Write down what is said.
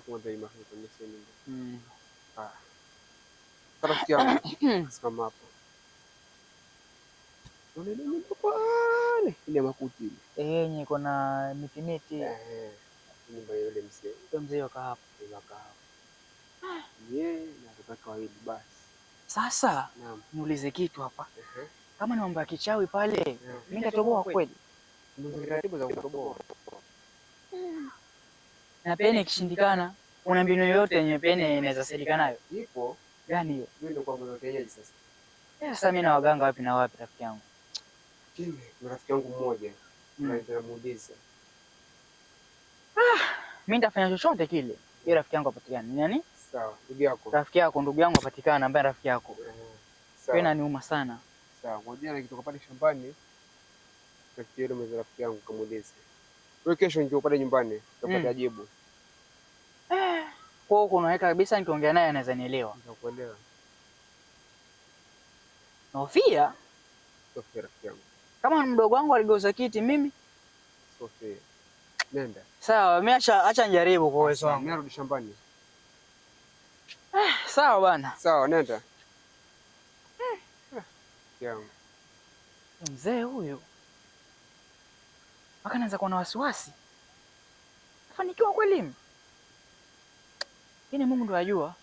kama daima kwenye sehemu. Ah. Rafiki yangu simama hapo. Unaona nyumba pale ile makuti ile. Niko na miti. Nyumba ile mzee. Ndio mzee waka hapo. Na watoto wawili basi. Sasa niulize kitu hapa. Kama ni mambo ya kichawi pale, mimi nitatoboa kweli? Ndio taratibu za kutoboa. Na pene ikishindikana, una mbinu yoyote yenye pene inaweza saidika nayo? Ipo. Gani hiyo? Mimi ndio kwa mwenyeji sasa. Sasa mimi na waganga wapi na wapi rafiki yangu? Na rafiki yangu mmoja. Nitamuuliza. Mimi nitafanya chochote kile. Yeye rafiki yangu apatikane. Ni nani? Sawa, ndugu yako. Rafiki yako, ndugu yangu apatikane ambaye rafiki yako. Sawa. Pena niuma sana. Sawa, ngoja nikitoka pale shambani. Rafiki yule mzee rafiki yangu kamuulize. Wewe kesho njoo pale nyumbani, utapata jibu. Kwa hiyo unaweka kabisa nikiongea naye anaweza nielewa. Nitakuelewa. Sofia? Sofia rafiki yangu. Kama mdogo wangu aligeuza kiti mimi? Sofia. Nenda. Sawa, mimi acha nijaribu kwa uwezo wangu. Mimi narudi shambani. Sawa bwana. Sawa, nenda. Yangu. Mzee huyu. Mpaka naanza kuwa na wasiwasi. Fanikiwa kweli? Yeye Mungu ndo ajua.